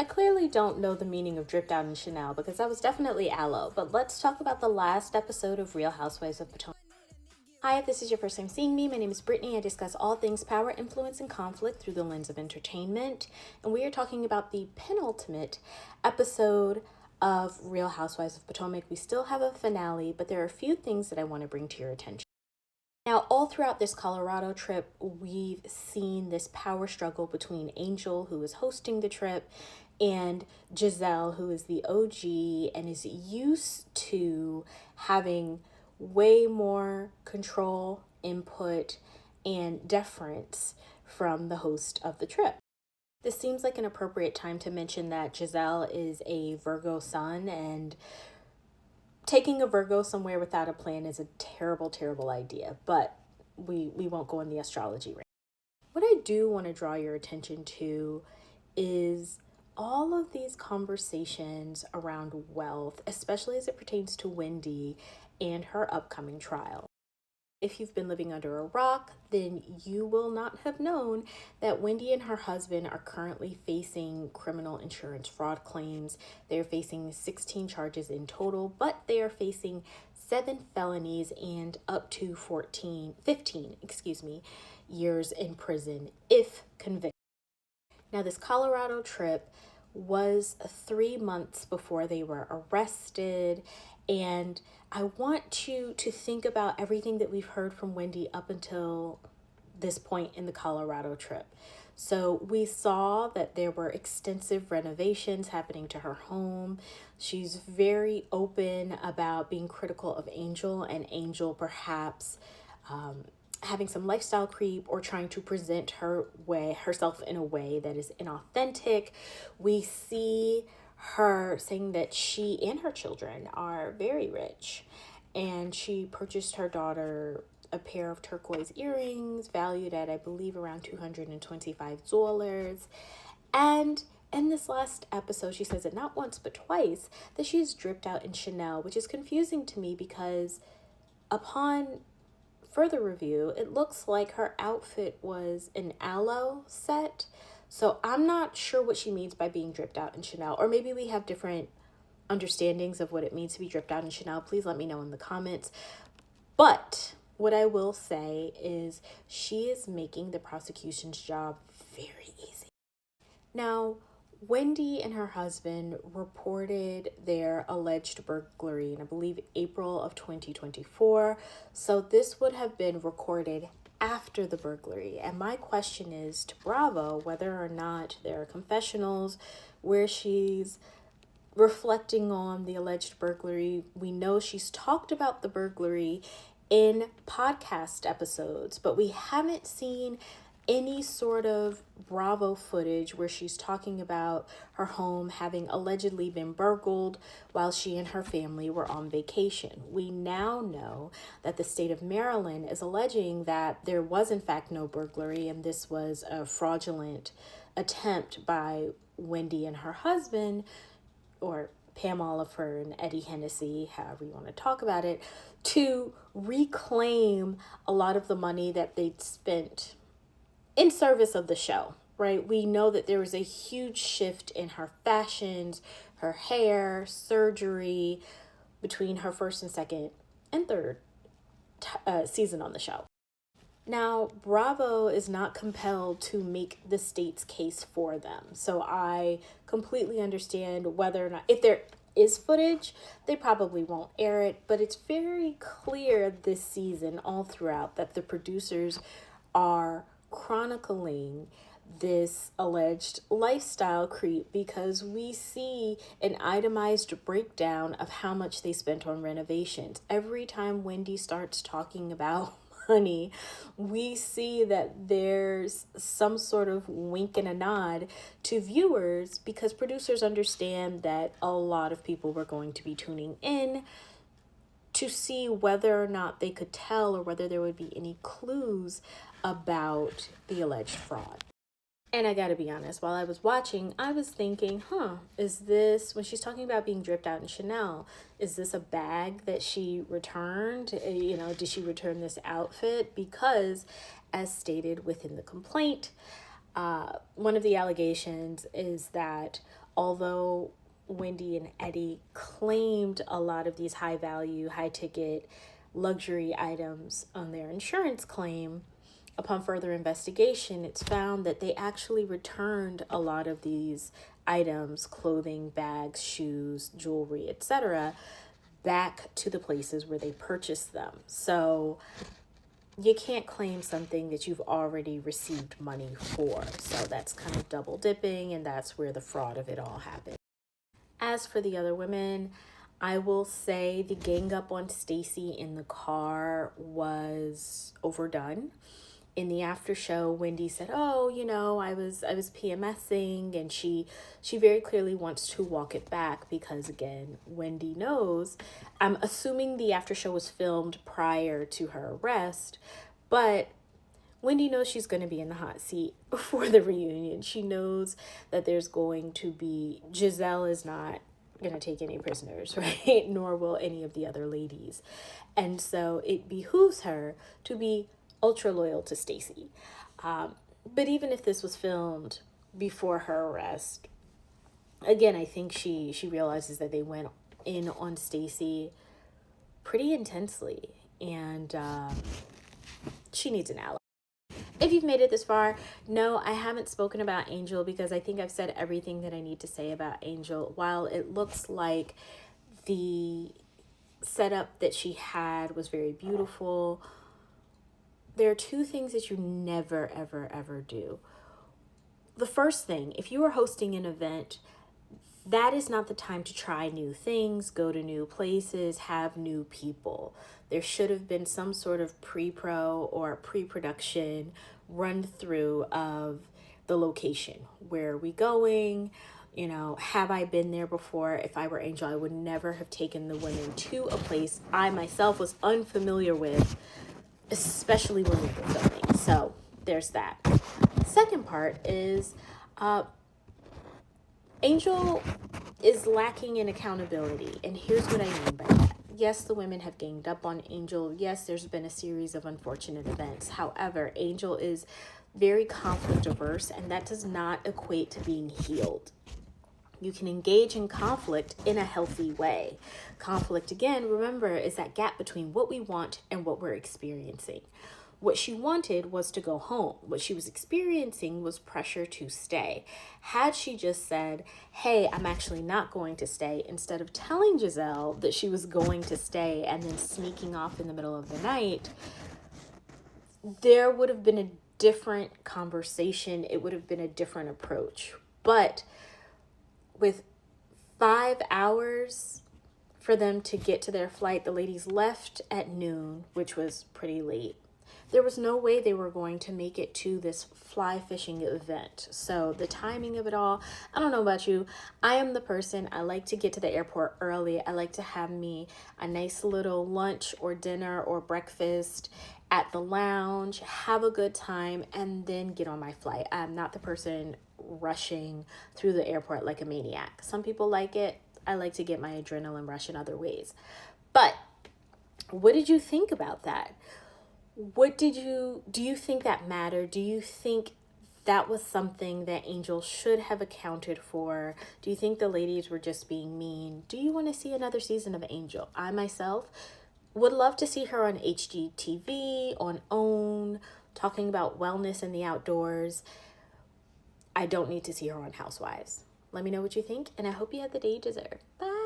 I clearly don't know the meaning of dripped out in Chanel because that was definitely aloe, but let's talk about the last episode of Real Housewives of Potomac. Hi, if this is your first time seeing me, my name is Brittany. I discuss all things power, influence, and conflict through the lens of entertainment, and we are talking about the penultimate episode of Real Housewives of Potomac. We still have a finale, but there are a few things that I want to bring to your attention. Now, all throughout this Colorado trip, we've seen this power struggle between Angel, who is hosting the trip, and Giselle, who is the OG and is used to having way more control, input, and deference from the host of the trip. This seems like an appropriate time to mention that Giselle is a Virgo sun, and taking a Virgo somewhere without a plan is a terrible, terrible idea, but we won't go in the astrology range. What I do want to draw your attention to is all of these conversations around wealth, especially as it pertains to Wendy and her upcoming trial. If you've been living under a rock, then you will not have known that Wendy and her husband are currently facing criminal insurance fraud claims. They're facing 16 charges in total, but they are facing 7 felonies and up to 15 years in prison if convicted. Now, this Colorado trip was 3 months before they were arrested, and I want you to think about everything that we've heard from Wendy up until this point in the Colorado trip. So we saw that there were extensive renovations happening to her home. She's very open about being critical of Angel, and Angel perhaps having some lifestyle creep or trying to present herself in a way that is inauthentic. We see her saying that she and her children are very rich, and she purchased her daughter a pair of turquoise earrings valued at, I believe, around $225. And in this last episode, she says it not once but twice that she's dripped out in Chanel, which is confusing to me because upon further review, it looks like her outfit was an aloe set. So I'm not sure what she means by being dripped out in Chanel, or maybe we have different understandings of what it means to be dripped out in Chanel. Please let me know in the comments. But what I will say is she is making the prosecution's job very easy. Now, Wendy and her husband reported their alleged burglary in, I believe, April of 2024. So this would have been recorded after the burglary. And my question is to Bravo whether or not there are confessionals where she's reflecting on the alleged burglary. We know she's talked about the burglary in podcast episodes, but we haven't seen any sort of Bravo footage where she's talking about her home having allegedly been burgled while she and her family were on vacation. We now know that the state of Maryland is alleging that there was in fact no burglary, and this was a fraudulent attempt by Wendy and her husband, or Pam Oliver and Eddie Hennessy, however you want to talk about it, to reclaim a lot of the money that they'd spent in service of the show, right? We know that there was a huge shift in her fashions, her hair, surgery between her first and second and third season on the show. Now, Bravo is not compelled to make the state's case for them. So I completely understand whether or not, if there is footage, they probably won't air it. But it's very clear this season, all throughout, that the producers are chronicling this alleged lifestyle creep because we see an itemized breakdown of how much they spent on renovations. Every time Wendy starts talking about money, we see that there's some sort of wink and a nod to viewers because producers understand that a lot of people were going to be tuning in to see whether or not they could tell or whether there would be any clues about the alleged fraud. And I gotta be honest, while I was watching, I was thinking, is this, when she's talking about being dripped out in Chanel, is this a bag that she returned? Did she return this outfit? Because, as stated within the complaint, One of the allegations is that although Wendy and Eddie claimed a lot of these high value, high ticket luxury items on their insurance claim, upon further investigation, it's found that they actually returned a lot of these items, clothing, bags, shoes, jewelry, etc., back to the places where they purchased them. So you can't claim something that you've already received money for. So that's kind of double dipping, and that's where the fraud of it all happened. As for the other women, I will say the gang up on Stacy in the car was overdone. In the after show, Wendy said, "Oh, I was PMSing," and she very clearly wants to walk it back because, again, Wendy knows. I'm assuming the after show was filmed prior to her arrest, but Wendy knows she's going to be in the hot seat for the reunion. She knows that there's going to be, Giselle is not going to take any prisoners, right? Nor will any of the other ladies. And so it behooves her to be ultra loyal to Stacy. But even if this was filmed before her arrest, again, I think she realizes that they went in on Stacy pretty intensely, and she needs an ally. If you've made it this far, no, I haven't spoken about Angel because I think I've said everything that I need to say about Angel. While it looks like the setup that she had was very beautiful, there are two things that you never, ever, ever do. The first thing, if you are hosting an event, that is not the time to try new things, go to new places, have new people. There should have been some sort of pre-pro or pre-production run through of the location. Where are we going? Have I been there before? If I were Angel, I would never have taken the women to a place I myself was unfamiliar with, especially when we were filming. So there's that. Second part is Angel is lacking in accountability, and here's what I mean by that. Yes, the women have ganged up on Angel. Yes, there's been a series of unfortunate events. However, Angel is very conflict averse, and that does not equate to being healed. You can engage in conflict in a healthy way. Conflict, again, remember, is that gap between what we want and what we're experiencing. What she wanted was to go home. What she was experiencing was pressure to stay. Had she just said, "Hey, I'm actually not going to stay," instead of telling Giselle that she was going to stay and then sneaking off in the middle of the night, there would have been a different conversation. It would have been a different approach. But with 5 hours for them to get to their flight, the ladies left at noon, which was pretty late. There was no way they were going to make it to this fly fishing event. So the timing of it all, I don't know about you. I am the person, I like to get to the airport early. I like to have me a nice little lunch or dinner or breakfast at the lounge, have a good time, and then get on my flight. I'm not the person rushing through the airport like a maniac. Some people like it. I like to get my adrenaline rush in other ways. But what did you think about that? Do you think that mattered? Do you think that was something that Angel should have accounted for? Do you think the ladies were just being mean? Do you want to see another season of Angel? I myself would love to see her on HGTV, on OWN, talking about wellness in the outdoors. I don't need to see her on Housewives. Let me know what you think, and I hope you have the day you deserve. Bye.